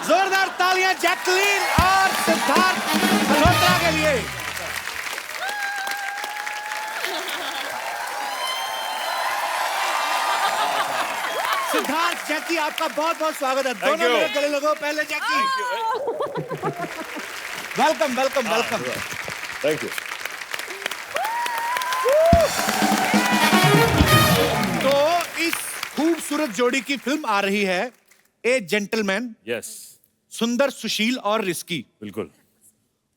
जोरदार तालियां जैकलीन और सिद्धार्थ मल्होत्रा के लिए। सिद्धार्थ, जैकी, आपका बहुत बहुत स्वागत है। दोनों मेरे गले लगो पहले। Jackie, welcome welcome welcome. Thank you. तो इस खूबसूरत जोड़ी की फिल्म आ रही है ए जेंटलमैन। यस, सुंदर, सुशील और रिस्की। बिल्कुल।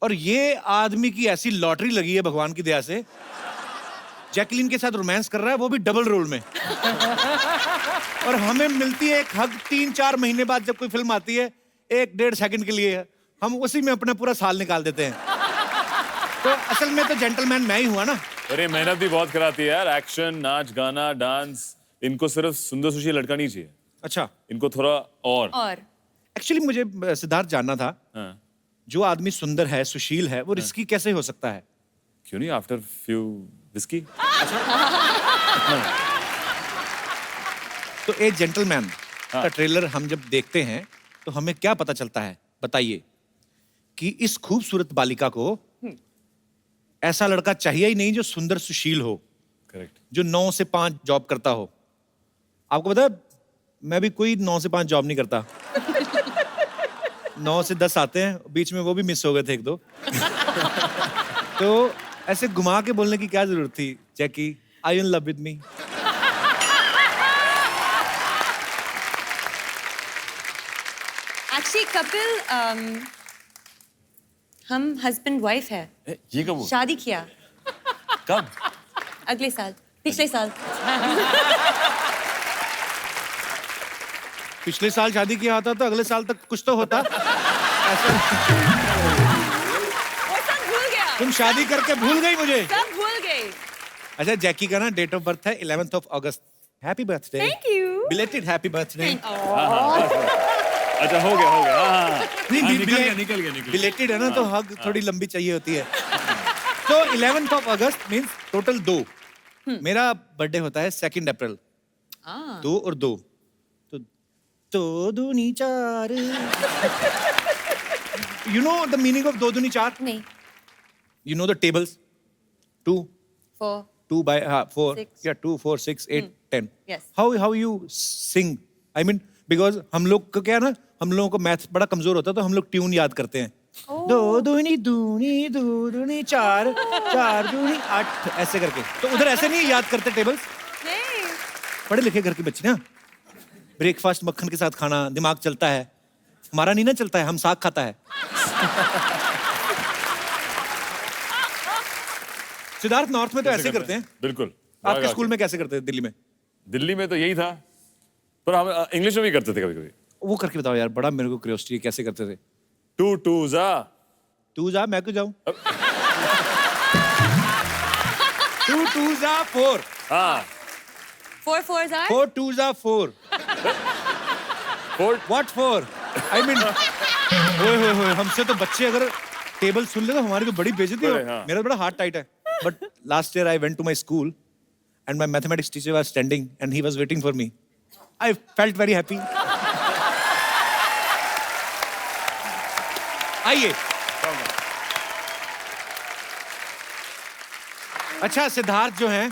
और ये आदमी की ऐसी लॉटरी लगी है भगवान की दया से, जैकलीन के साथ रोमांस कर रहा है, वो भी डबल रोल में। और हमें मिलती है एक हग 3-4 महीने बाद। जब कोई फिल्म आती है 1-1.5 सेकंड के लिए, हम उसी में अपना पूरा साल निकाल देते हैं। तो असल में तो जेंटलमैन मैं ही हुआ ना। अरे मेहनत भी बहुत कराती है यार। एक्शन, नाच, गाना, डांस, इनको सिर्फ सुंदर सुशील लड़का नहीं चाहिए। अच्छा, इनको थोड़ा और एक्चुअली मुझे सिद्धार्थ जानना था, हाँ। जो आदमी सुंदर है, सुशील है, वो रिस्की कैसे हो सकता है? क्यों नहीं, आफ्टर फ्यू विस्की। तो ए जेंटलमैन का ट्रेलर हम जब देखते हैं तो हमें क्या पता चलता है, बताइए। कि इस खूबसूरत बालिका को ऐसा लड़का चाहिए ही नहीं जो सुंदर सुशील हो, करेक्ट। जो 9 से 5 जॉब करता हो। आपको पता है, मैं भी कोई 9 से 5 जॉब नहीं करता। 9 से 10 आते हैं, बीच में वो भी मिस हो गए थे 1-2। तो ऐसे घुमा के बोलने की क्या जरूरत थी? Jackie, are you in love with me? Actually Kapil, हम हस्बैंड वाइफ है। ये कब हुआ? शादी किया कब? अगले साल, पिछले साल। पिछले साल शादी किया होता तो अगले साल तक कुछ तो होता। ऐसा वो सब भूल गया। तुम शादी करके भूल गई मुझे। सब भूल गए। अच्छा, जैकी का ना डेट ऑफ बर्थ है 11th of August। Happy birthday. Thank you. Belated happy birthday. अच्छा, हो गया हो गया। नहीं, निकल गया। बिलेटेड है ना, तो हग थोड़ी लंबी चाहिए होती है। तो 11th of August means total 2। मेरा बर्थडे होता है 2 अप्रैल। 2 और 2 तो 2 दूनी 4। You know the meaning of 2 दूनी 4? नहीं। You know the tables? 2 4. 2 by 4. 6. Yeah, 2, 4, 6, 8, 10. Yes. How you sing? I mean, because हम लोग को क्या है ना, हम लोगों को मैथ बड़ा कमजोर होता है, तो हम लोग ट्यून याद करते हैं। 2 दूनी दूनी 2 दूनी 4, 4 दूनी 8, ऐसे करके। तो उधर ऐसे नहीं याद करते टेबल्स? नहीं। पढ़े लिखे घर की बच्ची ना। ब्रेकफास्ट मक्खन के साथ खाना, दिमाग चलता है। हमारा नहीं ना चलता है, हम साग खाता है। सिद्धार्थ, नॉर्थ में तो ऐसे करते हैं। बिल्कुल। आपके स्कूल में कैसे करते हैं दिल्ली में? दिल्ली में तो यही था, पर हम इंग्लिश में भी करते थे कभी कभी। वो करके बताओ यार, बड़ा मेरे को क्यूरियोसिटी है, कैसे करते थे? 2 2 जा। तू जा, मैं क्यों जाऊं? 2 2 जा 4। हाँ। 4 4s are? 4 2 जा 4। 4 What 4? I mean, होए, हमसे तो बच्चे अगर टेबल सुन ले तो हमारी तो बड़ी बेइज्जती हो। हाँ। मेरा बड़ा हार्ट टाइट है। But last year I went to my school and my mathematics teacher was standing and he was waiting for me. I felt very happy. आइए। अच्छा, सिद्धार्थ जो हैं,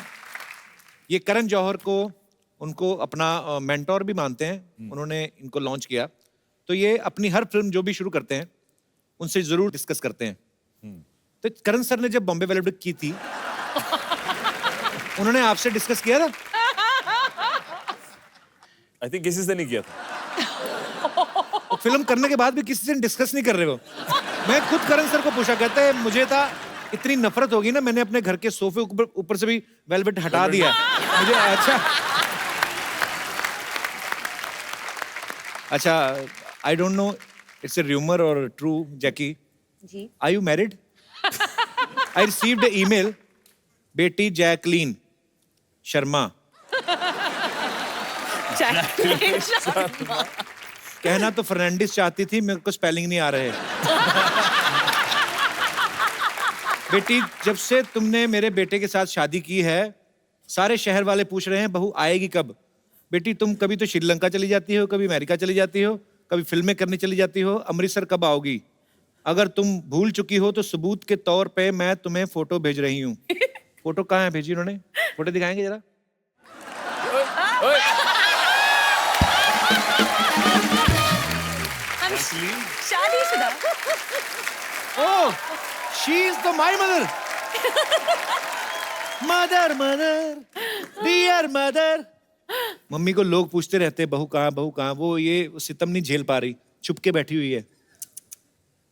ये करण जौहर को उनको अपना मेंटोर भी मानते हैं। उन्होंने इनको लॉन्च किया। तो ये अपनी हर फिल्म जो भी शुरू करते हैं उनसे जरूर डिस्कस करते हैं। तो करण सर ने जब बॉम्बे वेलवेट की थी, उन्होंने आपसे डिस्कस किया था? आई थिंक किसी से नहीं किया था। और फिल्म करने के बाद भी किसी से डिस्कस नहीं कर रहे हो? मैं खुद करण सर को पूछा, कहते हैं मुझे था इतनी नफरत होगी ना, मैंने अपने घर के सोफे ऊपर से भी वेलवेट हटा दिया मुझे। अच्छा, I don't know it's a rumour or true, Jackie, ji. Are you married? I received a email, बेटी जैकलीन शर्मा, कहना तो फर्नांडिस चाहती थी, मेरे को स्पेलिंग नहीं आ रहे। बेटी, जब से तुमने मेरे बेटे के साथ शादी की है, सारे शहर वाले पूछ रहे हैं बहू आएगी कब। बेटी, तुम कभी तो श्रीलंका चली जाती हो, कभी अमेरिका चली जाती हो, कभी फिल्में करने चली जाती हो, अमृतसर कब आओगी? अगर तुम भूल चुकी हो तो सबूत के तौर पे मैं तुम्हें फोटो भेज रही हूँ। फोटो कहाँ है भेजी उन्होंने? फोटो दिखाएंगे जरा? ओए, I'm शादीशुदा। Oh, she is the my mother. Mother mother, dear mother. Mummy को लोग पूछते रहते हैं बहू कहाँ, वो ये सितम नहीं झेल पा रही, छुप के बैठी हुई है।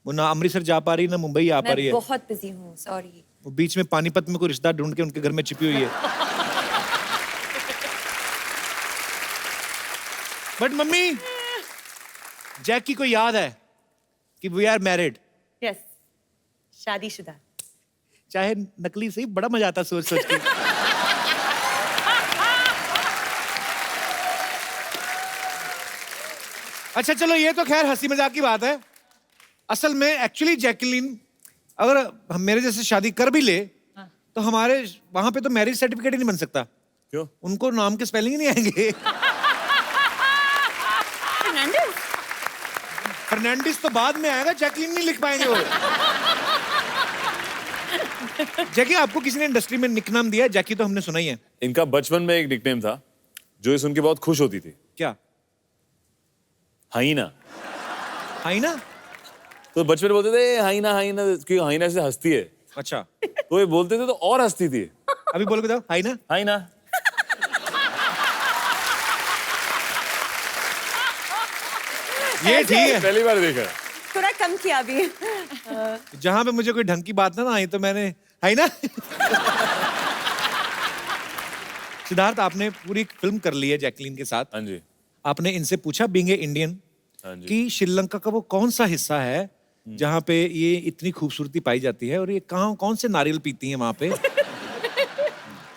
वो ना अमृतसर जा पा रही ना मुंबई आ पा रही मैं है। बहुत बिजी हूँ, सॉरी। वो बीच में पानीपत में कोई रिश्तेदार ढूंढ के उनके घर में छिपी हुई है। बट मम्मी, जैकी को याद है कि वी आर मैरिड। यस, शादीशुदा। चाहे नकली सही, बड़ा मजा आता सोच सोच के। अच्छा चलो, ये तो खैर हंसी मजाक की बात है। असल में एक्चुअली जैकलीन अगर हम मेरे जैसे शादी कर भी ले तो हमारे वहां पे तो मैरिज सर्टिफिकेट ही नहीं बन सकता। क्यों? उनको नाम के स्पेलिंग ही नहीं आएंगे। फर्नांडिस। फर्नांडिस तो बाद में आएगा, जैकलीन नहीं लिख पाएंगे वो। जैकी, आपको किसी ने इंडस्ट्री में निकनाम दिया है? जैकी तो हमने सुना ही है। इनका बचपन में एक निकनेम था जो ये सुन के बहुत खुश होती थी। क्या? हाइना। हाइना? तो बचपन में बोलते थे हाइना हाइना, क्योंकि हाइना से हंसती है। अच्छा, तो ये बोलते थे तो और हंसती थी। अभी बोल के बताओ, हाइना। हाइना। ये ठीक है। पहली बार देखा। थोड़ा कम किया अभी। जहां पे मुझे कोई ढंग की बात ना आई तो मैंने हाइना। सिद्धार्थ, आपने पूरी फिल्म कर ली है जैकलीन के साथ। हाँ जी। आपने इनसे पूछा बीइंग ए इंडियन हाँ जी। कि श्रीलंका का वो कौन सा हिस्सा है जहां पे ये इतनी खूबसूरती पाई जाती है और ये कौन से नारियल पीती हैं वहां पे?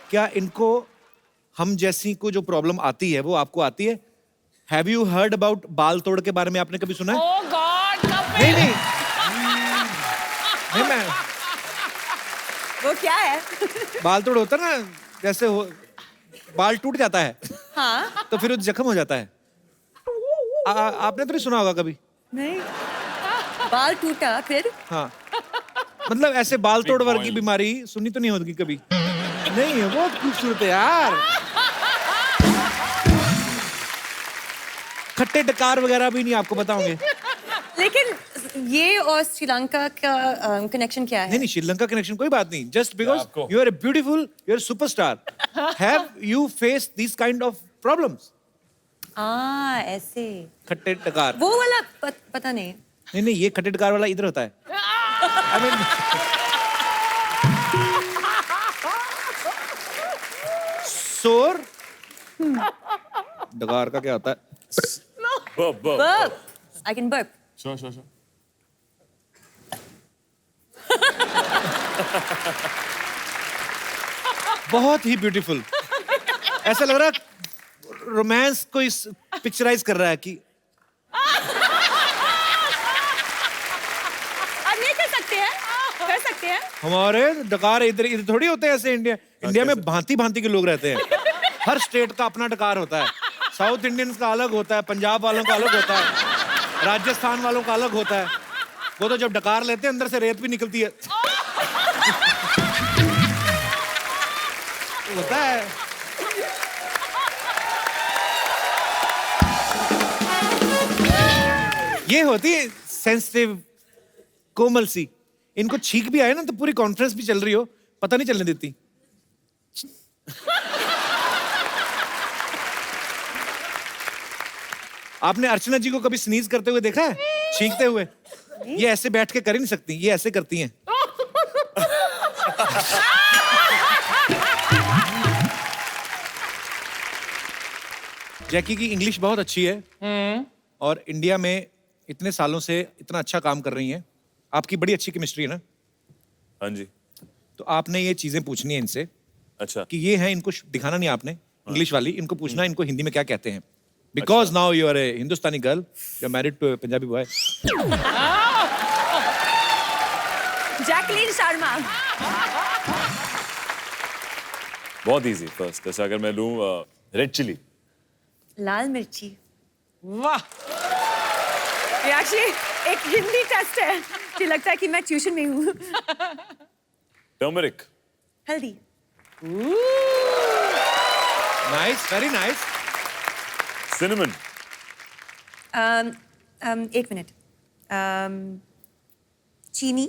क्या इनको हम जैसी को जो प्रॉब्लम आती है वो आपको आती है? हैव यू हर्ड अबाउट बाल तोड़ के बारे में आपने कभी सुना है? Oh God, नहीं नहीं नहीं, मैं वो क्या है? बाल तोड़ होता है ना, जैसे हो बाल टूट जाता है हाँ, तो फिर वो जख्म हो जाता है। आपने तो नहीं सुना होगा कभी? नहीं। बाल टूटा फिर? हाँ, मतलब ऐसे बाल तोड़ वर्गी बीमारी सुनी तो नहीं होगी कभी? नहीं है, बहुत खूबसूरत है यार। खट्टे डकार वगैरह भी नहीं आपको बताओगे। लेकिन ये और श्रीलंका का कनेक्शन क्या है? नहीं नहीं, श्रीलंका कनेक्शन कोई बात नहीं। जस्ट बिकॉज आपको? You are a beautiful, you are superstar. Have you face this kind of problems? ऐसे। खट्टे डकार? वो वाला पता नहीं। नहीं नहीं, ये खट्टे डकार वाला इधर होता है। I mean, सोर डकार का क्या होता है? Burp. Burp. I can burp. Sure. बहुत ही ब्यूटीफुल। ऐसा लग रहा है रोमांस को इस पिक्चराइज कर रहा है कि अब नहीं कर सकते हैं? कर सकते हैं? हमारे डकार इधर इधर थोड़ी होते हैं ऐसे। इंडिया में भांति भांति के लोग रहते हैं। हर स्टेट का अपना डकार होता है। साउथ इंडियंस का अलग होता है, पंजाब वालों का अलग होता है, राजस्थान वालों का अलग होता है। वो तो जब डकार लेते हैं अंदर से रेत भी निकलती है। होता है। ये होती है सेंसिटिव, कोमल सी। इनको छींक भी आए ना तो पूरी कॉन्फ्रेंस भी चल रही हो, पता नहीं चलने देती। आपने अर्चना जी को कभी स्नीज करते हुए देखा है? छींकते हुए? ये ऐसे बैठ के कर ही नहीं सकती, ये ऐसे करती हैं। जैकी की इंग्लिश बहुत अच्छी है और इंडिया में इतने सालों से इतना अच्छा काम कर रही हैं। आपकी बड़ी अच्छी केमिस्ट्री है ना? हाँ जी। तो आपने ये चीजें पूछनी है इनसे अच्छा। कि ये है, इनको दिखाना नहीं आपने इंग्लिश वाली, इनको पूछना इनको हिंदी में क्या कहते हैं। Because now you are a Hindustani girl, you are married to a Punjabi boy. Jacqueline Sharma. बहुत इजी। फर्स्ट जैसे अगर मैं लूं रेड चिली। लाल मिर्ची। वाह, ये एक्चुअली एक हिंदी टेस्ट है। मुझे लगता है कि मैं ट्यूशन में हूँ। टर्मरिक, हल्दी, नाइस, वेरी नाइस। सिनेमन, एक मिनट, चीनी,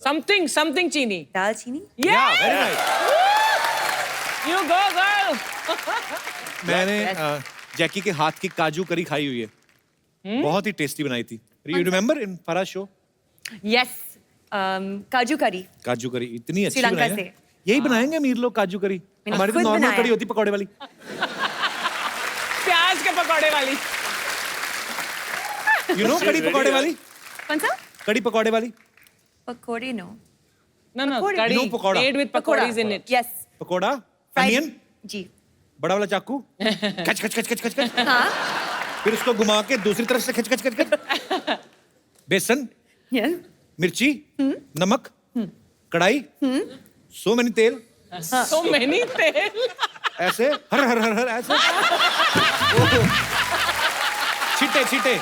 समथिंग चीनी। दालचीनी, या very nice. You go girl. मैंने जैकी के हाथ की काजू करी खाई हुई है, बहुत ही टेस्टी बनाई थी। You remember in Faraz show? Yes, काजू करी। काजू करी इतनी अच्छी श्रीलंका बनाई है। से। यही बनाएंगे अमीर लोग काजू करी। मैंने हमारी तो खुद नॉर्मल बनाया। कड़ी होती पकौड़े वाली। प्याज के पकौड़े वाली। यू नो कड़ी पकौड़े वाली? कौन सा? कड़ी पकौड़े वाली? Pakode, no. No, pakode. curry No, pakoda. made with pakoras in it. Yes, pakoda, onion, जी। बड़ा वाला चाकू, खच खच खच खच खच खच, हाँ, फिर उसको घुमा के दूसरी तरफ से खच खच खच खच, बेसन, यस, मिर्ची, नमक, कढ़ाई, सो मैनी तेल, So many तेल। ऐसे हर हर हर हर ऐसे, ओहो, छीटे छीटे,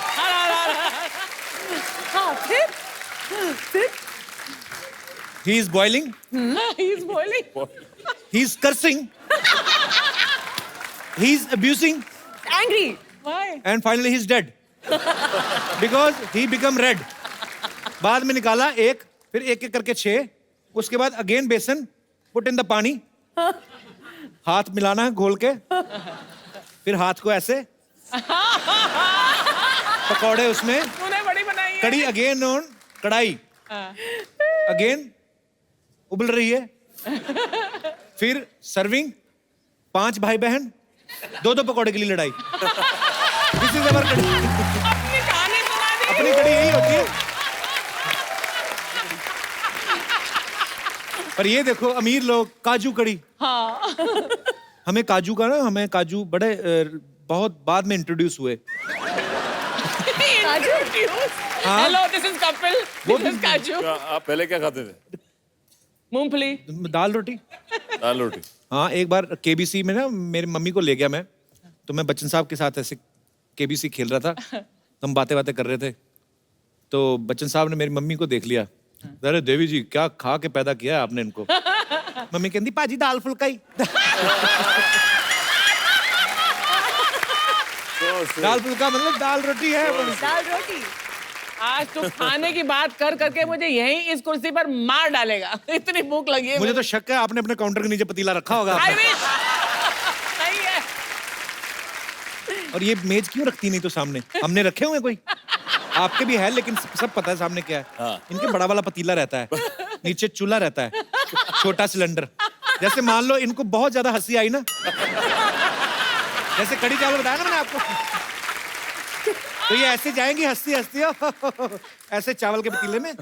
हाँ, फिर he is boiling, He's boiling. he is cursing, he is abusing, angry. Why? and finally he is dead because he become red. बाद में निकाला एक, फिर एक एक करके 6, उसके बाद अगेन बेसन, पुट इन द पानी, हाथ मिलाना है घोल के, फिर हाथ को ऐसे, पकौड़े उसमें, तूने बड़ी बनाई है। कड़ी अगेन ऑन कढ़ाई, अगेन उबल रही है, फिर सर्विंग, 5 भाई बहन, 2-2 पकौड़े के लिए लड़ाई। दिस इज अवर कड़ी। अपनी कहानी सुना दी। अपनी कड़ी यही होती है। पर ये देखो अमीर लोग काजू कड़ी। हाँ। हमें काजू का ना, हमें काजू बड़े बहुत बाद में इंट्रोड्यूस हुए। हाँ। Hello, this is Kapil. वो This is भी- Kaju. आप पहले क्या खाते थे? मूंगफली। दाल रोटी। दाल रोटी। हाँ, एक बार केबीसी में ना मेरी मम्मी को ले गया मैं, तो मैं बच्चन साहब के साथ ऐसे केबीसी खेल रहा था, तो हम बातें बातें कर रहे थे, तो बच्चन साहब ने मेरी मम्मी को देख लिया। अरे देवी जी क्या खा के पैदा किया है आपने इनको। मम्मी कहती पाजी दाल फुल्काई। दाल फुल्का मतलब दाल रोटी है। दाल रोटी। आज तू खाने की बात कर करके मुझे यहीं इस कुर्सी पर मार डालेगा। इतनी भूख लगी है मुझे तो शक है आपने अपने काउंटर के नीचे पतीला रखा होगा I आपने। wish. नहीं है। और ये मेज क्यों रखती नहीं तो सामने? हमने रखे हुए कोई? आपके भी है लेकिन सब पता है सामने क्या है। हाँ। इनके बड़ा वाला पतीला रहता है, नीचे चूल्हा रहता है, छोटा सिलेंडर। जैसे मान लो इनको बहुत ज्यादा हंसी आई ना, जैसे कड़ी चावल बताया ना मैंने आपको, तो ये ऐसे जाएंगी हंसती हंसती ऐसे चावल के पतीले में।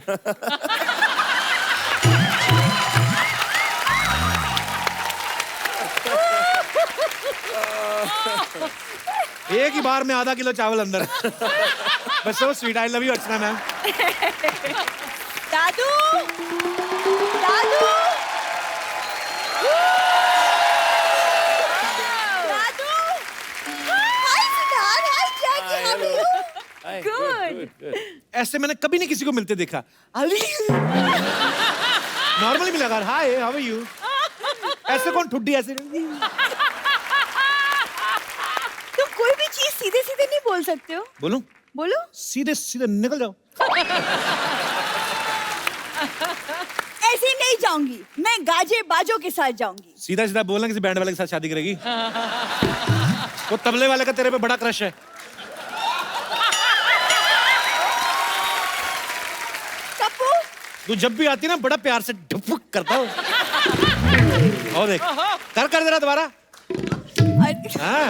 एक ही बार में आधा किलो चावल अंदर। बस so sweet. I love you Archana ma'am. Dadu, Dadu, Dadu. Hi, Siddharth. Hi, Jackie. How are you? Good. ऐसे मैंने कभी नहीं किसी को मिलते देखा। नॉर्मली मिला कर हाय हाउ आर यू, ऐसे कौन ठुड्डी ऐसे। तुम कोई भी चीज सीधे सीधे नहीं बोल सकते हो। बोलूं? बोलो। सीधे सीधे निकल जाओ। ऐसे नहीं जाऊंगी, मैं गाजे बाजों के साथ जाऊंगी। सीधा सीधा बोलना किसी बैंड वाले के साथ शादी करेगी। वो तबले वाले का तेरे पे बड़ा क्रश है। कप्पू, तू जब भी आती ना बड़ा प्यार से ढुक करता हो। और देख कर कर जरा दोबारा। हाँ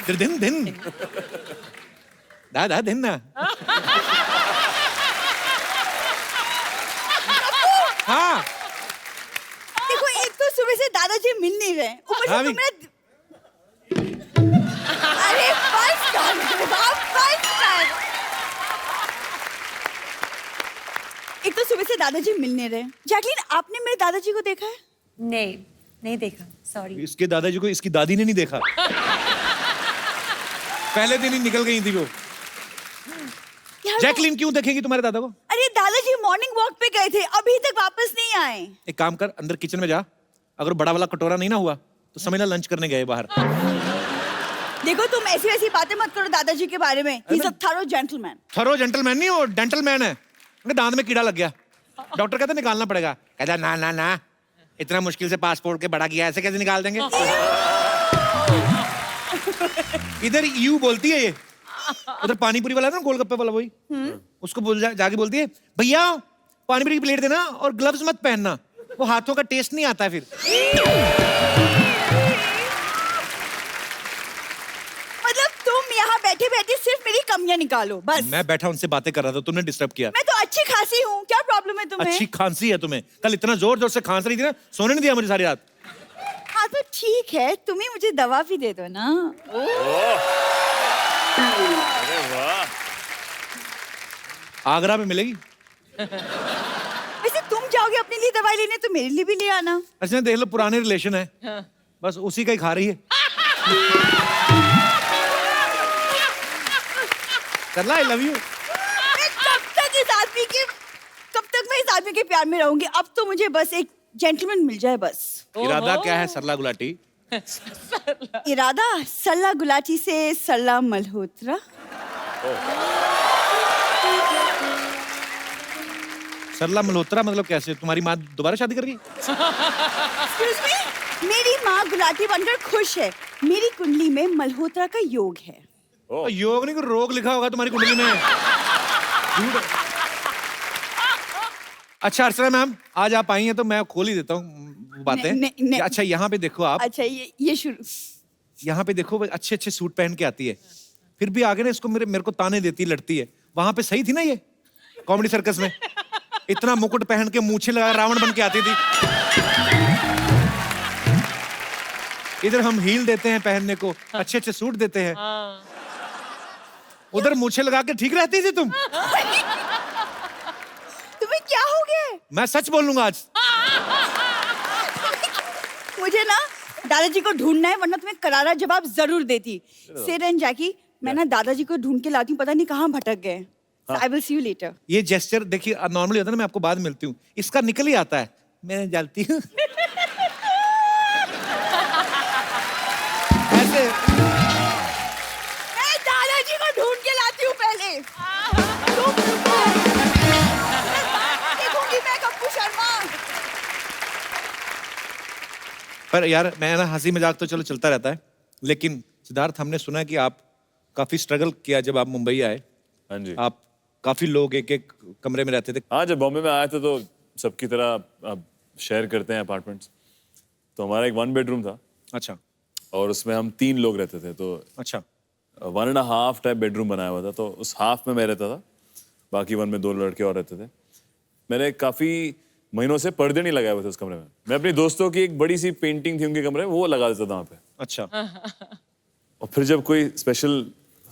दिन दिन दा दिन ना। हाँ देखो एक तो सुबह से दादाजी मिल नहीं रहे, ऊपर हाँ से भी। तुम मेरा अरे बस कर, आप बस कर। एक तो सुबह से दादाजी मिल नहीं रहे। जैकलीन, आपने मेरे दादाजी को देखा है? नहीं, नहीं देखा, सॉरी। इसके दादाजी को इसकी दादी ने नहीं देखा। पहले दिन ही निकल गई थी वो। यार जैकलीन क्यों देखेंगी तुम्हारे दादा को? अरे दादाजी मॉर्निंग वॉक पे गए थे, अभी तक वापस नहीं आए। एक काम कर, अंदर किचन में जा, अगर बड़ा वाला कटोरा नहीं ना हुआ तो समझ ला लंच करने गए बाहर। देखो तुम ऐसी वैसी बातें मत करो दादाजी के बारे में। He is a thorough gentleman. Thorough gentleman नहीं, वो डेंटल मैन है। उनके दांत में कीड़ा लग गया, डॉक्टर कहता निकालना पड़ेगा। कहता ना ना ना, इतना मुश्किल से पासपोर्ट के बड़ा किया, ऐसे कैसे निकाल देंगे? इधर यू बोलती है ये, उधर पानीपुरी वाला है ना, गोलगप्पे वाला, वही उसको जाके बोलती है भैया पानीपुरी की प्लेट देना और ग्लव्स मत पहनना, वो हाथों का टेस्ट नहीं आता है फिर। मतलब तुम यहाँ बैठे बैठे सिर्फ मेरी कमियां निकालो बस। मैं बैठा उनसे बातें कर रहा था, तुमने डिस्टर्ब किया। मैं तो अच्छी खासी हूँ, क्या प्रॉब्लम है तुम्हें? अच्छी खांसी है तुम्हें, कल इतना जोर जोर से खांस रही थी ना, सोने नहीं दिया मुझे सारी रात। हाँ तो ठीक है, तुम ही मुझे दवा भी दे दो ना। अरे वाह, आगरा में मिलेगी। वैसे तुम जाओगे अपने लिए दवाई लेने तो मेरे लिए भी ले आना। अच्छा देख लो, पुराने रिलेशन है, बस उसी का ही खा रही है। करला, आई लव यू। कब तक मैं इस आदमी के प्यार में रहूंगी? अब तो मुझे बस एक जेंटलमैन मिल जाए बस। इरादा क्या है सरला गुलाटी? इरादा सल्ला गुलाटी से सल्ला मल्होत्रा। सरला मल्होत्रा मतलब कैसे? तुम्हारी माँ दोबारा शादी कर गई? Excuse me? मेरी माँ गुलाटी बनकर खुश है। मेरी कुंडली में मल्होत्रा का योग है। योग नहीं, कोई रोग लिखा होगा तुम्हारी कुंडली में। अच्छा अर्चना मैम, आज आप आई हैं तो मैं खोल ही देता हूँ बातें। नहीं। अच्छा यहाँ पे देखो आप, अच्छा ये शुरू। यहाँ पे देखो, अच्छे अच्छे सूट पहन के आती है, फिर भी आगे ना इसको मेरे को ताने देती लड़ती है। वहां पे सही थी ना ये कॉमेडी सर्कस में, इतना मुकुट पहन के मूछे लगा रावण बन के आती थी। इधर हम हील देते हैं पहनने को, अच्छे अच्छे सूट देते हैं, उधर मूछे लगा के ठीक रहती थी तुम। तुम्हें क्या हो गया? मैं सच बोलूंगा आज। मुझे ना दादाजी को ढूंढना है, वरना तुम्हें करारा जवाब जरूर देती। सिड एंड जैकी, मैं ना दादाजी को ढूंढ के लाती हूँ, पता नहीं कहाँ भटक गए। I will see you later. ये जेस्चर देखिए नॉर्मली होता है ना, मैं आपको बाद में मिलती हूँ, इसका निकल ही आता है मैं जाती हूँ ऐसे। मैं दादाजी को ढूंढ के लाती हूँ पहले। तुम रुको। देखूंगी मैं कप्पू शर्मा। पर यार मैं ना, हंसी मजाक तो चलो चलता रहता है, लेकिन सिद्धार्थ हमने सुना है कि आप काफी स्ट्रगल किया जब आप मुंबई आए। हाँ जी। आप काफी लोग एक एक कमरे में रहते थे। हाँ, जब बॉम्बे में आए थे तो सबकी तरह अब शेयर करते हैं अपार्टमेंट्स, तो हमारा एक 1 बेडरूम था। अच्छा और उसमें हम 3 लोग रहते थे, तो अच्छा 1.5 टाइप बेडरूम बनाया हुआ था, तो उस हाफ में मैं रहता था, बाकी 1 में 2 लड़के और रहते थे। मैंने काफी महीनों से पर्दे नहीं लगाए हुए थे उस कमरे में। मैं अपनी दोस्तों की एक बड़ी सी पेंटिंग थी उनके कमरे में, वो लगा देता था वहाँ पे। अच्छा। और फिर जब कोई स्पेशल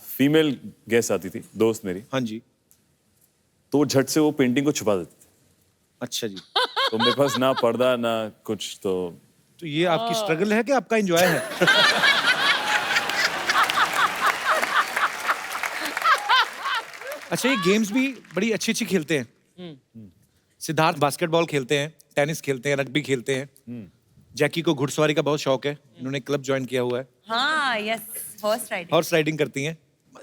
फीमेल गेस्ट आती थी, दोस्त मेरी, हाँ जी। तो वो झट से वो पेंटिंग को छुपा देते थे। अच्छा जी। तो मेरे पास ना पर्दा ना कुछ, तो ये आपकी स्ट्रगल है कि आपका एंजॉय है? अच्छा, ये गेम्स भी बड़ी अच्छी अच्छी खेलते हैं। सिद्धार्थ बास्केटबॉल खेलते हैं, टेनिस खेलते हैं, रग्बी खेलते हैं। जैकी को घुड़सवारी का बहुत शौक है, इन्होंने क्लब ज्वाइन किया हुआ है। हाँ yes, horse riding. Horse riding करती हैं।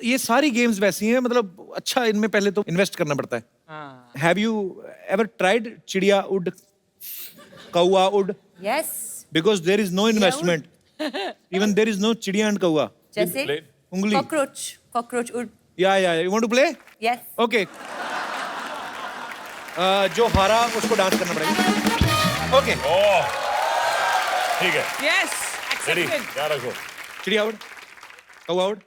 ये सारी गेम्स वैसी हैं, मतलब अच्छा इनमें पहले तो इन्वेस्ट करना पड़ता है। हैव यू एवर ट्राइड चिड़िया उड, कौआ उड? Yes. Because there is no investment, even there is no चिड़िया एंड कौआ। जैसे उंगली। कॉकरोच उड। या you want to play? Yes. Okay. जो हारा उसको डांस करना पड़ेगा। ओके। ठीक है। Yes, ready, accepted. क्या रखो? चिड़िया उड़, कौआ उड़,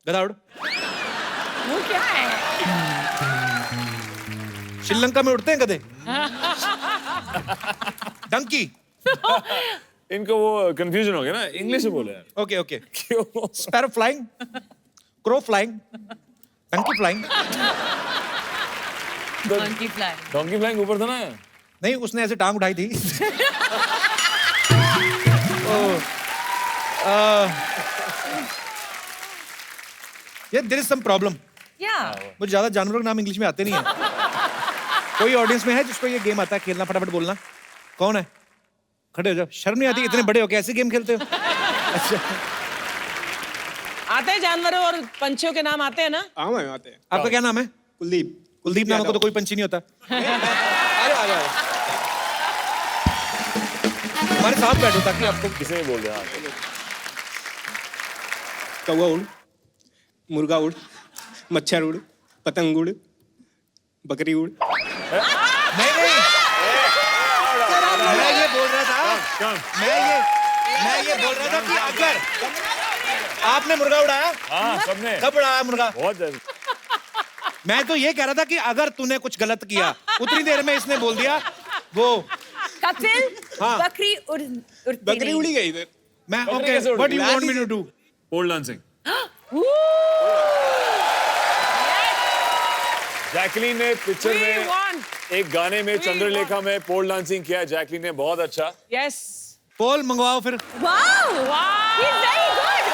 गधा उड़। वो क्या है? श्रीलंका में उड़ते हैं गधे। डंकी। इनको वो कंफ्यूजन हो गया ना, इंग्लिश में बोले यार। Okay okay. क्यों? Sparrow flying, crow flying, donkey flying. Donkey fly. Donkey flying ऊपर था ना? नहीं, उसने ऐसे टांग उठाई थी। ये there is some problem. Yeah. मुझे ज्यादा जानवरों के नाम इंग्लिश में आते नहीं है। कोई ऑडियंस में है जिसको ये गेम आता है खेलना? फटाफट बोलना। कौन है? खड़े हो जाओ, शर्म नहीं आती? इतने बड़े हो कैसे गेम खेलते हो? अच्छा, आते हैं जानवरों और पंछियों के नाम आते हैं ना? हाँ मैं आते हैं। आपका क्या नाम है? कुलदीप। कुलदीप नाम का तो कोई पंछी नहीं होता। हमारे साथ बैठो ताकि आपको किसी ने बोल दिया हाँ, कौवा उड़, मुर्गा उड़, मच्छर उड़, पतंग उड़, बकरी उड़। नहीं नहीं, मैं ये बोल रहा था, मैं ये बोल रहा था कि अगर आपने मुर्गा उड़ाया, हाँ सबने कब उड़ाया मुर्गा? बहुत ज्यादा। मैं तो ये कह रहा था कि अगर तूने कुछ गलत किया, उतनी देर में इसने बोल दिया वो कपिल, हाँ। बकरी उड़ती बकरी नहीं। उड़ी गई इधर। मैं बकरी ओके, कैसे उड़ व्हाट गई? You want me to do? Pole dancing. Jacqueline ने पिक्चर We में want. एक गाने में We चंद्रलेखा में पोल डांसिंग किया। जैकलीन ने बहुत अच्छा। Yes. पोल मंगवाओ फिर। Wow. He's very good.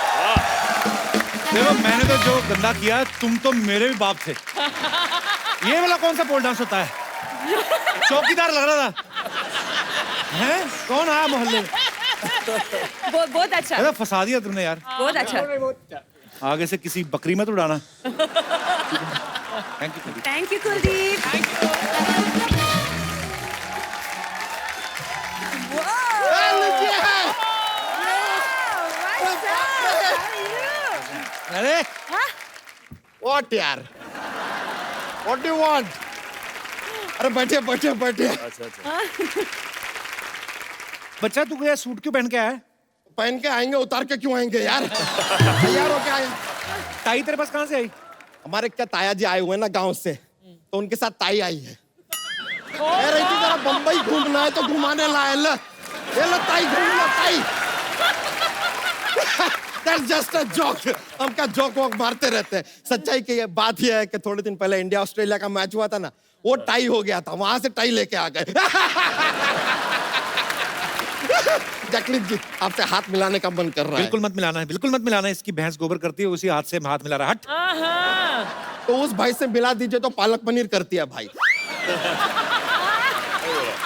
देखो मैंने तो जो गंदा किया, तुम तो मेरे भी बाप थे। ये वाला कौन सा पोल डांस होता है? चौकीदार लग रहा था। हैं? कौन आया मोहल्ले में? बहुत अच्छा। अरे फंसा दिया तुमने यार। बहुत अच्छा। आगे से किसी बकरी मत उड़ाना। Thank you. Thank you, Kuldeep. अरे What यार? What do you want? अरे बैठे बैठे बैठे। अच्छा अच्छा। बच्चा तू क्या सूट क्यों पहन के आया है? पहन के आएंगे, उतार के क्यों आएंगे यार? तैयार हो के आए। टाई तेरे पास कहाँ से आई? हमारे क्या ताया जी आए हुए हैं ना गांव से, तो उनके साथ ताई आई है। कह रही थी जरा बम्बई घूमना है तो घुमाने लाए। ले लो ताई, घूम लो ताई। That's just a joke. हम क्या जोक वोक मारते रहते हैं। सच्चाई की ये बात ये है कि थोड़े दिन पहले इंडिया ऑस्ट्रेलिया का मैच हुआ था ना, वो टाई हो गया था, वहां से टाई लेके आ गए। जैकलीन जी आपसे हाथ मिलाने का मन कर रहा है। बिल्कुल मत मिलाना है, बिल्कुल मत मिलाना है। इसकी भैंस गोबर करती है, उसी हाथ से हाथ मिला रहा है। हट। हाँ। तो उस भाई से मिला दीजिए तो पालक पनीर करती है भाई।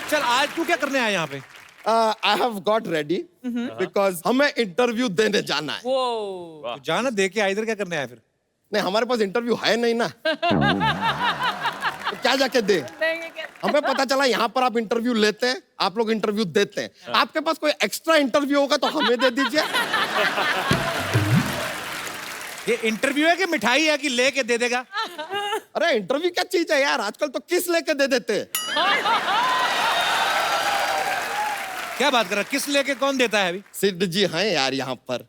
चल आज तू क्या करने आया यहाँ पे? I have got ready because हमें इंटरव्यू देने जाना है। वो तू जाना दे के इधर क्या करने आया फिर? नहीं हमारे पास इंटरव्यू है नहीं ना। तो क्या जाके दे? हमें पता चला यहाँ पर आप इंटरव्यू लेते हैं, आप लोग इंटरव्यू देते हैं। आपके पास कोई एक्स्ट्रा इंटरव्यू होगा तो हमें दे दीजिए। ये इंटरव्यू है कि मिठाई है कि लेके दे देगा? अरे इंटरव्यू क्या चीज है यार, आजकल तो किस लेके दे देते हैं। क्या बात कर रहा है? किस लेके कौन देता है अभी? सिद्ध जी हैं यार यहाँ पर।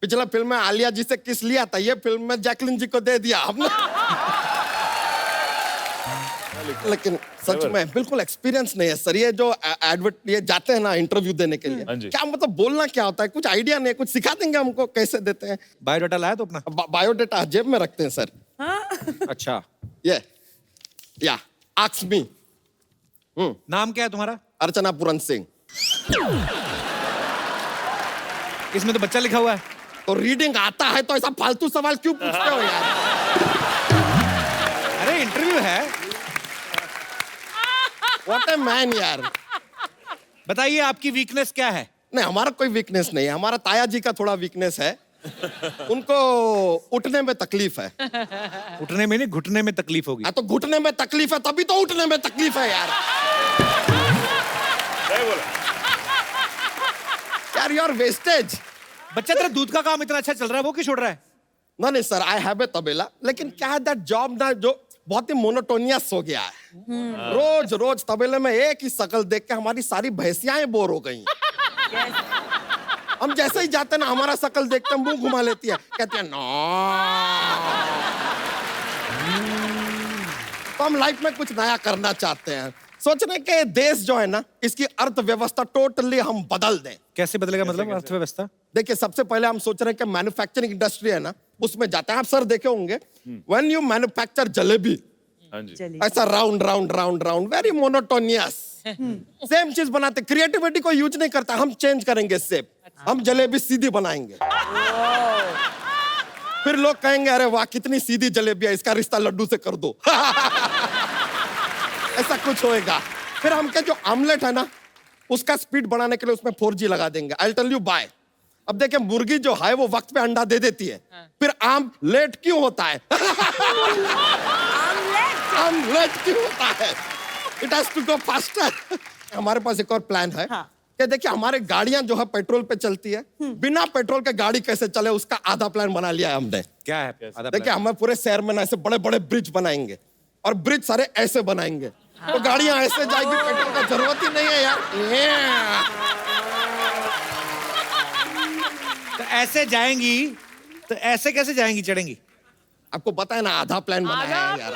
पिछला फिल्म में आलिया जी से किस लिया था, ये फिल्म में जैकलीन जी को दे दिया हमने। लेकिन सच में बिल्कुल एक्सपीरियंस नहीं है सर। ये जो एडवर्ट ये जाते हैं ना इंटरव्यू देने के लिए, हाँ जी। क्या मतलब बोलना क्या होता है, कुछ आइडिया नहीं, कुछ सिखा देंगे हमको कैसे देते हैं। बायोडाटा लाया तो अपना? बायोडेटा जेब में रखते हैं सर। अच्छा, ये या आस्क मी। नाम क्या है तुम्हारा? अर्चना पूरन सिंह। इसमें तो बच्चा लिखा हुआ है। तो रीडिंग आता है तो ऐसा फालतू सवाल क्यों पूछते हो यार? अरे इंटरव्यू है। व्हाट ए मैन यार। बताइए आपकी वीकनेस क्या है? नहीं हमारा कोई वीकनेस नहीं है, हमारा ताया जी का थोड़ा वीकनेस है। उनको उठने में तकलीफ है। उठने में नहीं, घुटने में तकलीफ होगी। तो घुटने में तकलीफ है तभी तो उठने में तकलीफ है यार। सही बोला। यार यू आर वेस्टेज। बच्चा तेरा दूध का काम इतना अच्छा चल रहा है, वो क्यों छोड़ रहा है? नहीं सर आई हैव ए तबेला, लेकिन क्या है दैट जॉब ना जो बहुत ही मोनोटोनियस हो गया है। रोज रोज तबेले में एक ही शक्ल देख के हमारी सारी भैंसियां बोर हो गई। हम जैसे ही जाते ना हमारा शक्ल देखते मुंह घुमा लेती है, कहती है नो। तो हम लाइफ में कुछ नया करना चाहते हैं, सोच रहे कि देश जो है ना इसकी अर्थव्यवस्था टोटली हम बदल दें। कैसे बदलेगा मतलब अर्थव्यवस्था? देखिए सबसे पहले हम सोच रहे हैं कि मैन्युफैक्चरिंग इंडस्ट्री है ना उसमें जाते हैं। आप सर देखे होंगे व्हेन यू मैन्युफैक्चर जलेबी, हाँ जी। ऐसा round round round round very monotonous same चीज बनाते। क्रिएटिविटी को यूज नहीं करता, हम चेंज करेंगे शेप। हम जलेबी सीधी बनाएंगे। फिर लोग कहेंगे अरे वाह कितनी सीधी जलेबी है, इसका रिश्ता लड्डू से कर दो। ऐसा कुछ होएगा। फिर हम क्या जो आमलेट है ना, उसका स्पीड बढ़ाने के लिए उसमें 4G लगा देंगे। I tell you bye. अब देखिए मुर्गी जो है वो वक्त पे अंडा दे देती है, फिर आम लेट क्यों होता है? आमलेट क्यों होता है? It has to go faster. हमारे पास एक और प्लान है कि देखिए हमारे गाड़ियां जो है पेट्रोल पे चलती है, बिना पेट्रोल के गाड़ी कैसे चले उसका आधा प्लान बना लिया है हमने। क्या है आधा देखिए plan? हमें पूरे शहर में ना ऐसे बड़े बड़े ब्रिज बनाएंगे और ब्रिज सारे ऐसे बनाएंगे, तो गाड़ियां ऐसे जाएगी, पेट्रोल का जरूरत ही नहीं है यार। तो ऐसे जाएंगी तो ऐसे कैसे जाएंगी, चढ़ेंगी? आपको पता है ना आधा प्लान बनाया है यार।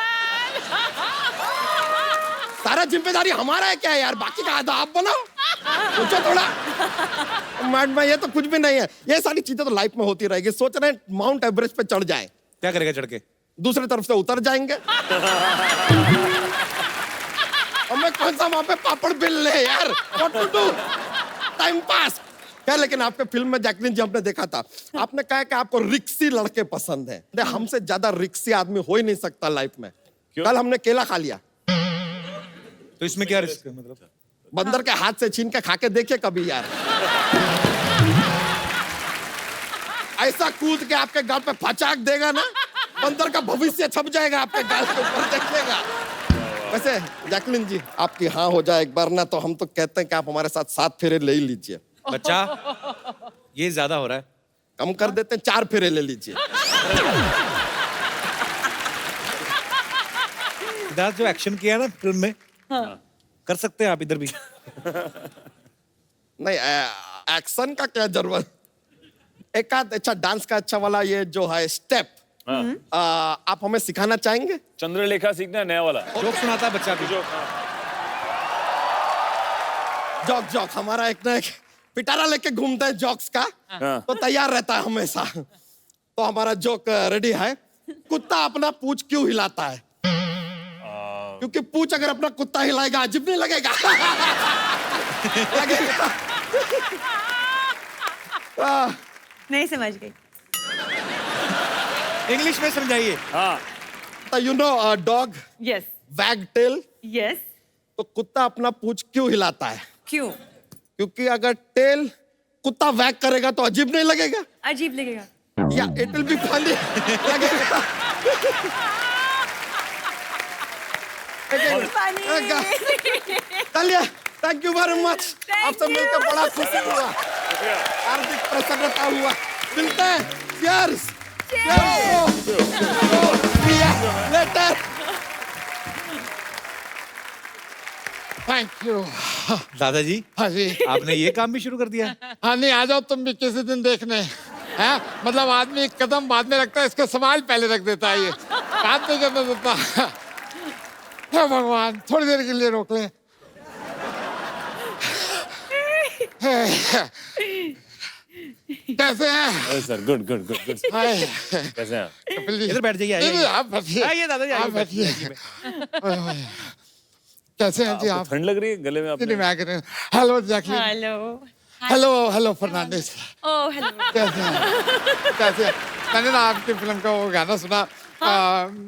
सारा जिम्मेदारी हमारा है क्या है यार, बाकी का आधा आप बनाओ। सोचो थोड़ा। माइंड में ये तो कुछ भी नहीं है, ये सारी चीजें तो लाइफ में होती रहेगी। सोच रहे हैं माउंट एवरेस्ट पे चढ़ जाए, क्या करेगा चढ़ के? दूसरी तरफ से उतर जाएंगे। हमें कौन सा वहां पे पापड़ बिल ले यार, what to do, time pass क्या। लेकिन आपके फिल्म में जैकलिन जी हमने देखा था, आपने कहा कि आपको रिक्सी लड़के पसंद है। हमसे ज्यादा रिक्सी आदमी हो ही नहीं सकता लाइफ में। कल हमने केला खा लिया, तो इसमें क्या रिस्क है मतलब? बंदर के हाथ से छीन के खा के देखिए कभी यार। ऐसा कूद के आपके गाल पे फचाक देगा ना, बंदर का भविष्य छप जाएगा आपके गाल के ऊपर, देखिएगा। वैसे जैकलिन जी आपकी हाँ हो जाए एक बार ना, तो हम तो कहते हैं कि आप हमारे साथ 7 फेरे ले ही लीजिए। बच्चा ये ज्यादा हो रहा है, कम कर देते हैं, 4 फेरे ले लीजिए। सिद्धार्थ जो एक्शन किया ना फिल्म में, कर सकते हैं आप इधर भी। नहीं एक्शन का क्या जरूरत, एक आध अच्छा डांस का अच्छा वाला ये जो है स्टेप आप हमें सिखाना चाहेंगे? चंद्रलेखा सीखना है नया वाला। जोक सुनाता है बच्चा भी। जॉक जॉक हमारा एक ना एक पिटारा लेके घूमता है जॉक्स का, तो तैयार रहता है हमेशा। तो हमारा जोक रेडी है। कुत्ता अपना पूंछ क्यों हिलाता है? क्योंकि पूंछ अगर अपना कुत्ता हिलाएगा अजीब नहीं लगेगा? लगेगा। नहीं समझ गई। इंग्लिश में समझाइए। हाँ तो यू नो डॉग यस वैग टेल, यस। तो कुत्ता अपना पूंछ क्यों हिलाता है? क्यों? क्योंकि अगर टेल कुत्ता वैग करेगा तो अजीब नहीं लगेगा, अजीब लगेगा। या इट विल बी फनी लगेगा। चलिए, थैंक यू वेरी मच। आपसे मिलकर बड़ा खुशी हुआ, हार्दिक प्रसन्नता हुआ। मिलते हैं, cheers, लेटर। Thank you. दादाजी हाँ जी, आपने ये काम भी शुरू कर दिया? हाँ नहीं आ जाओ तुम भी किसी दिन देखने। हैं मतलब आदमी एक कदम बाद में रखता है, इसके सवाल पहले रख देता है, ये बात नहीं करने देता। हे भगवान, थोड़ी देर के लिए रोक ले। कैसे हैं? Sir, good good good good. Hi, कैसे हैं आप? कपिल जी। इधर बैठ जाइए, नहीं, आइए। नहीं, आप बैठिए। आइए दादाजी, आइए, आप बैठिए। ओए, ओए। कैसे हैं जी आपको आप? ठंड लग रही है गले में नहीं, आपने? नहीं, मैं कह रहा हूँ। Hello Jacqueline. Hello. Hello hello Fernandez. Oh hello. कैसे हैं? कैसे हैं? मैंने ना आपकी फिल्म का वो गाना सुना,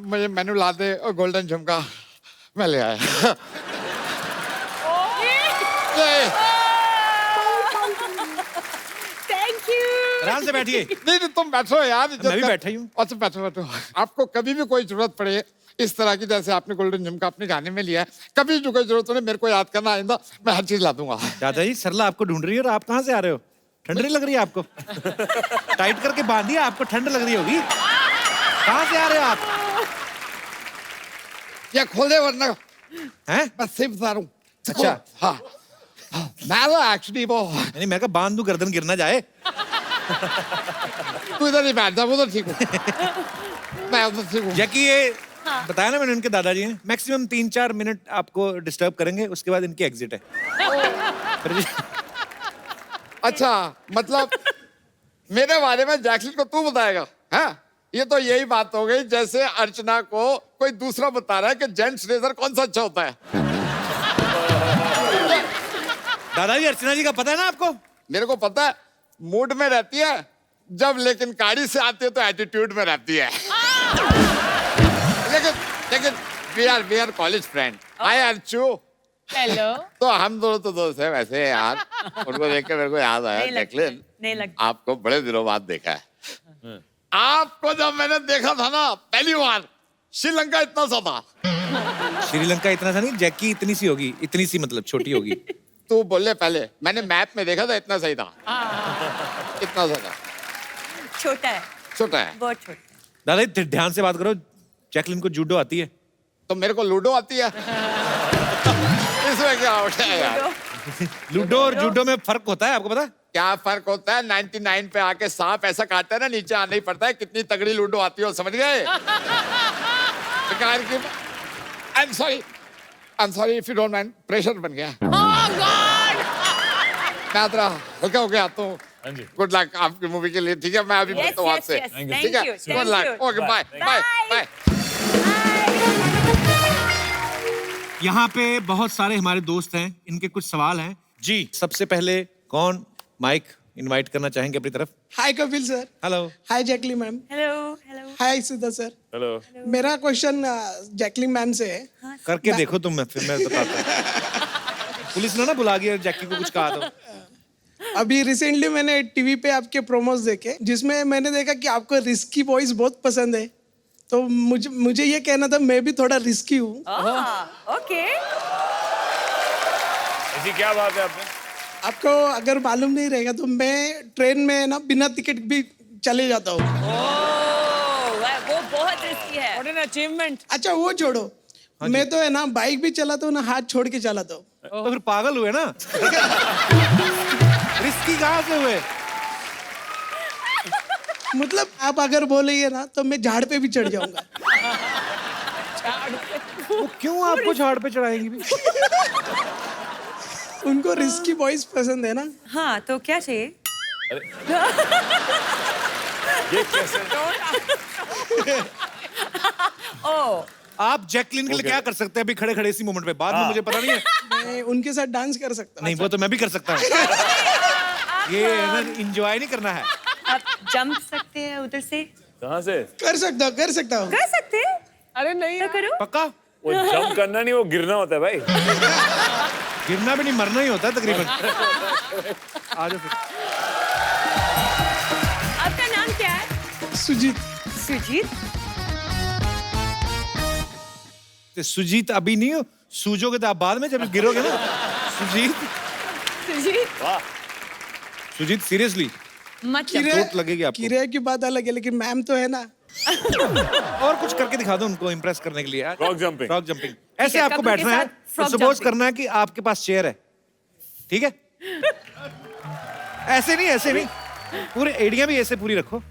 मुझे मेनू ला दे और गोल्डन झुमका, मैं ले आया। Thank you. आराम से बैठिए। नहीं नहीं तुम बैठो यार। मैं भी बैठा ही हूँ। अच्छा बैठो बैठो। आपको कभी भी कोई जरूरत पड़े इस तरह की, जैसे आपने गोल्डन झुमका अपने गाने में लिया है, कभी जो कोई जरूरत हो मेरे को याद करना, आइंदा मैं हर चीज ला दूंगा। दादाजी सरला आपको ढूंढ रही है, और आप कहाँ से आ रहे हो? ठंड नहीं लग रही है आपको? टाइट करके बांधिए, आपको ठंड लग रही होगी। कहाँ से आ रहे हो आप? या खोल दे वरना हैं? मैं सिर्फ बता रहा हूँ। अच्छा। हाँ मैं तो एक्चुअली वो, नहीं, मैं कहा बांध दूं, गर्दन गिर ना जाए। तू इधर नहीं बैठ जा, वो तो ठीक हूँ। मैं उधर ठीक हूँ। जैकी ये बताया ना मैंने, इनके दादाजी हैं, मैक्सिमम 3-4 मिनट आपको डिस्टर्ब करेंगे, उसके बाद इनकी एग्जिट है। अच्छा मतलब मेरे बारे में जैकलिन को तू बताएगा? हाँ ये तो यही बात हो गई जैसे अर्चना को कोई दूसरा बता रहा है कि जेंट्स रेजर कौन सा अच्छा होता है। दादाजी अर्चना जी का पता है ना आपको? मेरे को पता है, मूड में रहती है जब लेकिन गाड़ी से आती है तो एटीट्यूड में रहती है। लेकिन we are college friend. Hi Archu. Hello. तो हम दोनों तो दोस्त हैं वैसे यार। उनको देख के मेरे को याद आया, जैकलिन, नहीं लगता। आपको बड़े दिनों बाद देखा है। आपको जब मैंने देखा था ना पहली बार, श्रीलंका इतना सा था। श्रीलंका इतना सा नहीं, जैकी इतनी सी होगी, इतनी सी मतलब छोटी होगी। तू बोले पहले, मैंने मैप में देखा था इतना सही था। इतना सा था। छोटा है, छोटा है। बहुत छोटा है। दादा ध्यान से बात करो, जैकलिन को जूडो आती है। तो मेरे को लूडो आती है। इसमें क्या होता है यार? लूडो और जूडो में फर्क होता है, आपको पता है? क्या फर्क होता है? 99 पे आके सांप ऐसा काटता है ना, नीचे आना ही पड़ता है। कितनी तगड़ी लूडो आती है, समझ गए? I'm sorry if you don't mind, pressure बन गया। मैं तेरा हो गया तो गुड लक आपकी मूवी के लिए, ठीक है? मैं अभी मिलता हूँ आपसे, ठीक है? Good luck, okay, bye bye bye. यहाँ पे बहुत सारे हमारे दोस्त हैं, इनके कुछ सवाल हैं। जी, सबसे पहले कौन माइक इनवाइट करना चाहेंगे अपनी तरफ? Hi Kapil sir. Hello. Hi Jacqueline ma'am. Hello hello. Hi Sudha sir. Hello. मेरा क्वेश्चन जैकलिन मैम से है। करके देखो तुम, फिर मैं बताता हूँ। पुलिस ने ना बुला गया जैकी को कुछ कहा तो। अभी रिसेंटली मैंने टीवी पे आपके प्रोमोस देखे, जिसमें मैंने देखा कि आपको रिस्की वॉइस बहुत पसंद है। तो मुझे ये कहना था, मैं भी थोड़ा रिस्की हूँ। ओके। ऐसी क्या बात है आपने? आपको अगर मालूम नहीं रहेगा तो मैं ट्रेन में ना बिना टिकट भी चले जाता हूँ। वो बहुत रिस्की है। What an achievement. अच्छा वो छोड़ो, मैं तो है ना बाइक भी चलाता हूँ ना, हाथ छोड़ के चलाता हूँ। तो फिर पागल हुए ना। रिस्की कहाँ से हुए? मतलब आप अगर बोलेंगे ना तो मैं झाड़ पे भी चढ़ जाऊंगा। वो क्यों आपको झाड़ पे चढ़ाएंगी भी? उनको रिस्की वॉइस पसंद है ना। हाँ, तो क्या चाहिए? ये कैसे? ओ, आप जैकलिन के लिए क्या कर सकते हैं अभी खड़े खड़े इसी मोमेंट पे? बाद में मुझे पता नहीं है। मैं उनके साथ डांस कर सकता हूँ। नहीं, वो तो मैं भी कर सकता हूँ। ये एंजॉय नहीं करना है। आप जंप सकते हैं उधर से? कहाँ से? कर सकता हूँ कर सकते हैं? अरे नहीं तो करो। पक्का? वो जंप करना नहीं, वो गिरना होता है भाई। गिरना भी नहीं, मरना ही होता है तकरीबन। आ जाओ फिर। आपका नाम क्या है? सुजीत। सुजीत। सुजीत अभी नहीं हो, सूजोगे तो आप बाद में जब गिरोगे ना। सुजीत। सुजीत। वाह। सुजीत सीरियसली मतलब चोट लगेगी आपको। किराए की बात अलग है, लेकिन मैम तो है ना। और कुछ करके दिखा दो उनको इम्प्रेस करने के लिए यार। Frog jumping. Frog jumping. ऐसे है, आपको कपड़ों के बैठना है, साथ frog सपोज jumping। करना है कि आपके पास चेयर है, ठीक है? ऐसे नहीं, पूरे एड़ियां भी ऐसे पूरी रखो।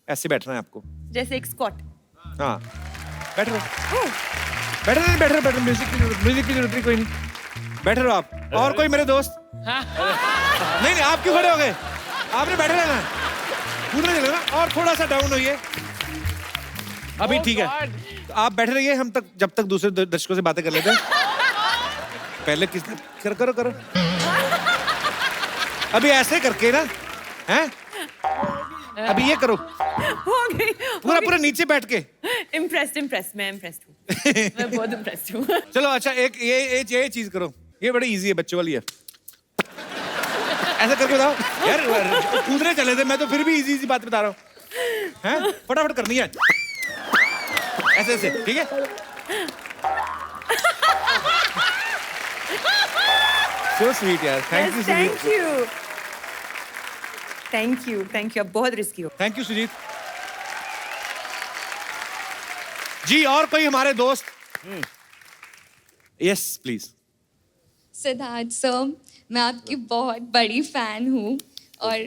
ऐसे बैठना है आपको। जैसे एक स्क्वाट। हाँ, बैठ रहो। बैठ रहो। म्यूजिक की जरूरत नहीं, कोई नहीं। बैठ रहो आप। और कोई मेरे दोस्त? नहीं, आप क्यों खड़े हो गए? आपने बैठे रहना है, कूदने चले ना। और थोड़ा सा डाउन होइए। अभी ठीक है, तो आप बैठे रहिए, हम तक जब तक दूसरे दर्शकों से बातें कर लेते हैं। पहले किसने करो। अभी ऐसे करके ना, हैं? अभी ये करो, हो गई। पूरा नीचे बैठ के। इम्प्रेस्ड। मैं इम्प्रेस्ड हूँ। मैं बहुत इम्प्रेस्ड हूँ। चलो अच्छा, एक ये चीज करो, ये बड़ी इजी है, बच्चों वाली है। ऐसा करके बताओ यार, कूदने चले थे, मैं तो फिर भी इजी बात बता रहा हूँ। हैं? फटाफट करनी है ऐसे, ठीक है? So sweet यार, thank you Sujeet. Thank you. आप बहुत रिस्की हो। Thank you Sujeet ji. और कोई हमारे दोस्त? Yes please. सिद्धार्थ सर, मैं आपकी बहुत बड़ी फैन हूँ और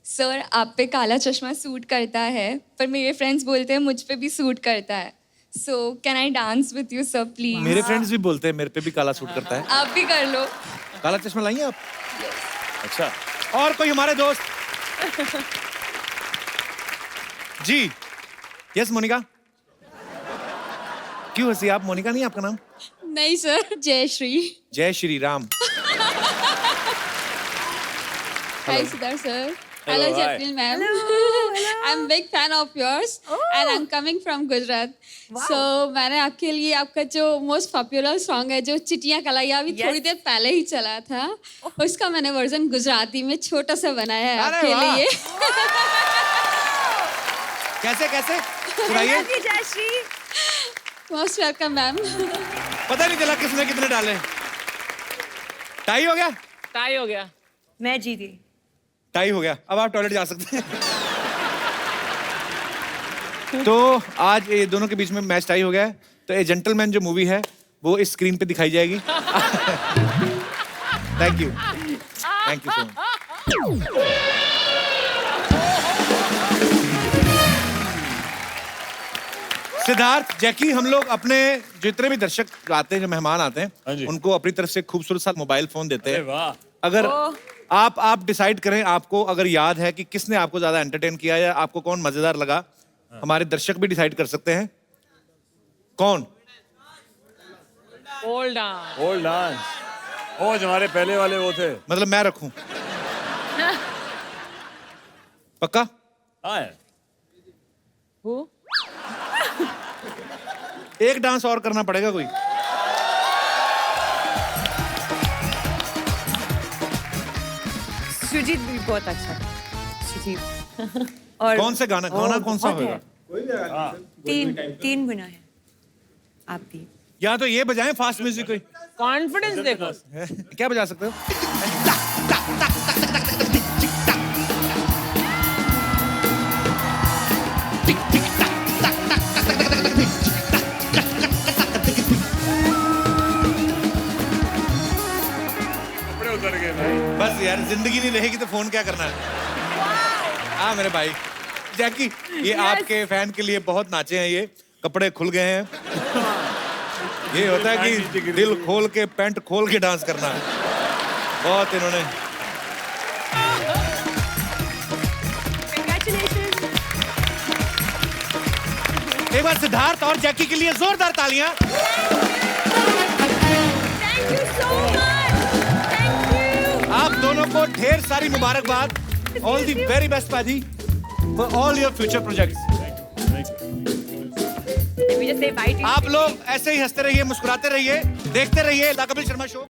सर आप पे काला चश्मा सूट करता है, पर मेरे फ्रेंड्स बोलते हैं मुझ पे भी सूट करता है। So can I dance with you sir please? मेरे फ्रेंड्स भी बोलते हैं मेरे पे भी काला सूट करता है। आप भी कर लो। काला चश्मा लाइए आप? अच्छा। और कोई हमारे दोस्त? जी। यस मोनिका। क्यों हंसी आप? मोनिका नहीं आपका नाम? नहीं sir, Jayshree. Jai Shri Ram. Hi Siddharth sir. Hello, hi. Jacqueline ma'am. I'm big fan of yours and I'm coming from Gujarat. So मैंने आपके लिए आपका जो most popular song है जो चिटियाँ कलाइयाँ अभी थोड़ी देर पहले ही चला था उसका मैंने वर्जन गुजराती में छोटा सा बनाया है अरे आपके वाह। लिए. कैसे कैसे सुनाइए। Jayashree Most welcome ma'am. पता नहीं चला किसने कितने डाले। टाई हो गया। टाई हो गया। मैं जीती। टाई हो गया, अब आप टॉयलेट जा सकते हैं। तो आज ये दोनों के बीच में मैच टाई हो गया है, तो ए जेंटलमैन जो मूवी है वो इस स्क्रीन पे दिखाई जाएगी। Thank you so much. Siddharth, Jackie, हम लोग अपने जितने भी दर्शक आते हैं, जो मेहमान आते हाँ हैं, जी। उनको अपनी तरफ से खूबसूरत सा मोबाइल फोन देते अरे हैं। वाह। अगर आप डिसाइड करें, आपको अगर याद है कि किसने आपको ज्यादा एंटरटेन किया या आपको कौन मजेदार लगा, हमारे दर्शक भी डिसाइड कर सकते हैं। कौन? Old dance. Old dance. Oh जो हमारे पहले वाले वो थे। मतलब मैं रखूं? पक्का? हाँ यार। Who? एक डांस और करना पड़ेगा कोई। सुजीत भी बहुत अच्छा है। सुजीत। और कौन से गाना कौन सा बहुत है। होगा? तीन गुना है। आप भी। या तो ये बजाएं फास्ट म्यूजिक कोई। कॉन्फिडेंस देखो। क्या बजा सकते हो? कपड़े उतर गए भाई। बस यार, जिंदगी नहीं रहेगी तो फोन क्या करना है। हाँ मेरे भाई जैकी, ये आपके फैन के लिए बहुत नाचे हैं, ये कपड़े खुल गए हैं। ये होता है कि दिल खोल के पैंट खोल के डांस करना है। बहुत इन्होंने। एक बार सिद्धार्थ और जैकी के लिए जोरदार तालियां। आप दोनों को ढेर सारी मुबारकबाद। ऑल दी वेरी बेस्ट पाजी for all your future projects. आप लोग ऐसे ही हंसते रहिए, मुस्कुराते रहिए, देखते रहिए द कपिल शर्मा शो।